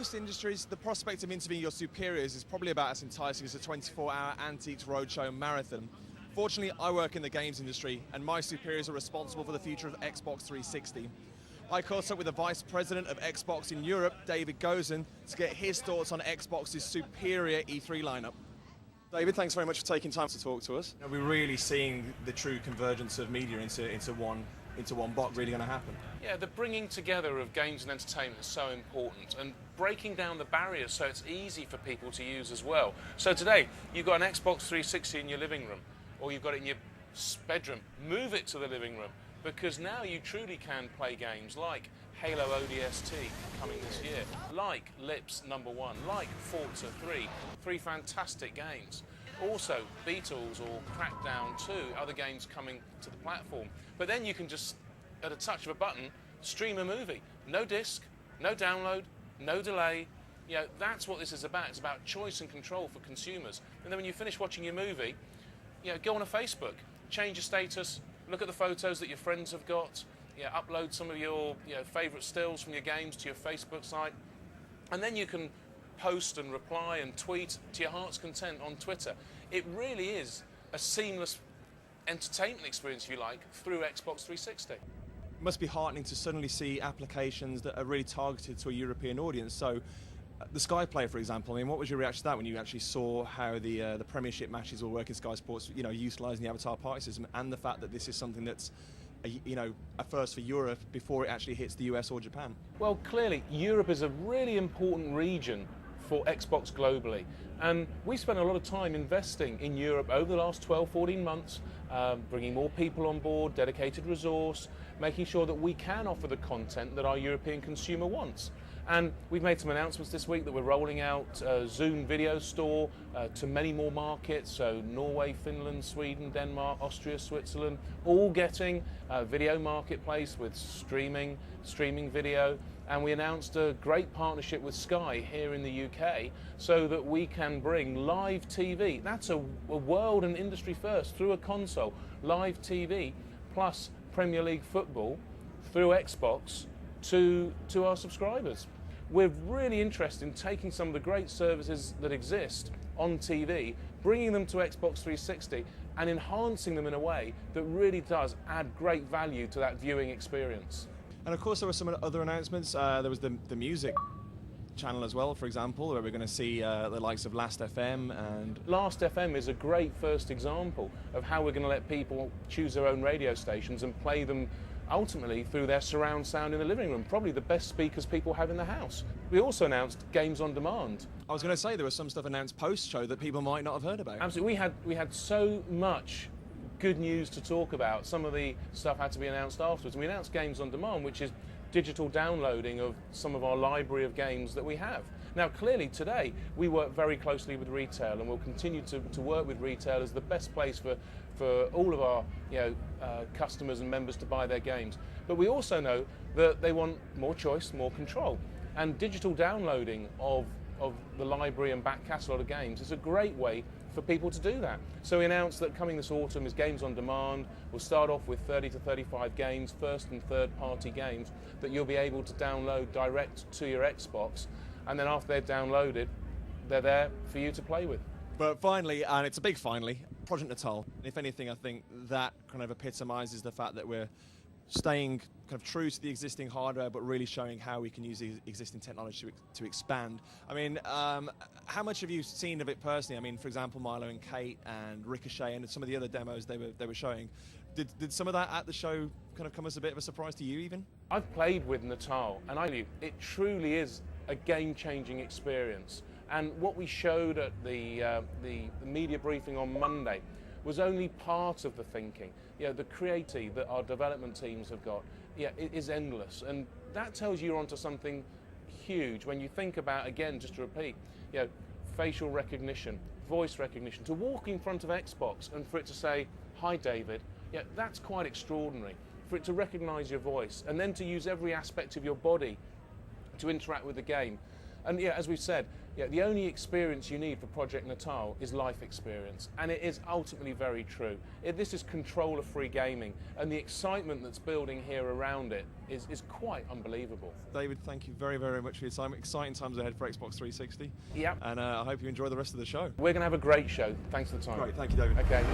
most industries, the prospect of interviewing your superiors is probably about as enticing as a 24-hour Antiques Roadshow marathon. Fortunately, I work in the games industry, and my superiors are responsible for the future of Xbox 360. I caught up with the Vice President of Xbox in Europe, David Gosen, to get his thoughts on Xbox's superior E3 lineup. David, thanks very much for taking time to talk to us. We're really seeing the true convergence of media into one box really going to happen. Yeah, the bringing together of games and entertainment is so important, and breaking down the barriers so it's easy for people to use as well. So today, you've got an Xbox 360 in your living room, or you've got it in your bedroom. Move it to the living room, because now you truly can play games like Halo ODST coming this year, like Lips #1, like Forza 3, three fantastic games. Also, Beatles or Crackdown 2, other games coming to the platform. But then you can just, at a touch of a button, stream a movie. No disc, no download, no delay. You know, that's what this is about. It's about choice and control for consumers. And then when you finish watching your movie, you know, go on a Facebook, change your status, look at the photos that your friends have got, upload some of your favourite stills from your games to your Facebook site, and then you can post and reply and tweet to your heart's content on Twitter. It really is a seamless entertainment experience, if you like, through Xbox 360. It must be heartening to suddenly see applications that are really targeted to a European audience. So, the Sky Player, for example, I mean, what was your reaction to that when you actually saw how the Premiership matches will work in Sky Sports, utilising the Avatar Party system, and the fact that this is something that's a first for Europe before it actually hits the US or Japan? Well, clearly, Europe is a really important region for Xbox globally. And we spent a lot of time investing in Europe over the last 12, 14 months, bringing more people on board, dedicated resource, making sure that we can offer the content that our European consumer wants. And we've made some announcements this week that we're rolling out Zoom Video Store to many more markets, so Norway, Finland, Sweden, Denmark, Austria, Switzerland, all getting a video marketplace with streaming video. And we announced a great partnership with Sky here in the UK so that we can bring live TV. That's a world and industry first, through a console, live TV plus Premier League football through Xbox to our subscribers. We're really interested in taking some of the great services that exist on TV, bringing them to Xbox 360 and enhancing them in a way that really does add great value to that viewing experience. And of course there were some other announcements. There was the music channel as well, for example, where we're going to see the likes of Last FM. And Last FM is a great first example of how we're going to let people choose their own radio stations and play them ultimately through their surround sound in the living room, probably the best speakers people have in the house. We also announced Games on Demand. I was going to say there was some stuff announced post-show that people might not have heard about. Absolutely, we had so much good news to talk about. Some of the stuff had to be announced afterwards. We announced Games on Demand, which is digital downloading of some of our library of games that we have. Now, clearly today we work very closely with retail, and we'll continue to work with retail as the best place for all of our customers and members to buy their games. But we also know that they want more choice, more control, and digital downloading of the library and back catalogue of games is a great way for people to do that. So we announced that coming this autumn is Games on Demand. We'll start off with 30 to 35 games, first and third party games, that you'll be able to download direct to your Xbox, and then after they're downloaded, they're there for you to play with. But finally, and it's a big finally, Project Natal. If anything, I think that kind of epitomises the fact that we're staying kind of true to the existing hardware, but really showing how we can use the existing technology to expand. I mean, how much have you seen of it personally? I mean, for example, Milo and Kate and Ricochet and some of the other demos they were showing. Did some of that at the show kind of come as a bit of a surprise to you even? I've played with Natal, and it truly is a game-changing experience. And what we showed at the media briefing on Monday was only part of the thinking. The creativity that our development teams have got, it is endless, and that tells you you're onto something huge when you think about, again, just to repeat, facial recognition, voice recognition, to walk in front of Xbox and for it to say, "Hi, David," that's quite extraordinary. For it to recognise your voice, and then to use every aspect of your body to interact with the game. And as we've said, Yeah, the only experience you need for Project Natal is life experience, and it is ultimately very true. This is controller-free gaming, and the excitement that's building here around it is quite unbelievable. David, thank you very, very much for your time. Exciting times ahead for Xbox 360. Yeah. And I hope you enjoy the rest of the show. We're going to have a great show. Thanks for the time. Great, thank you, David. Okay.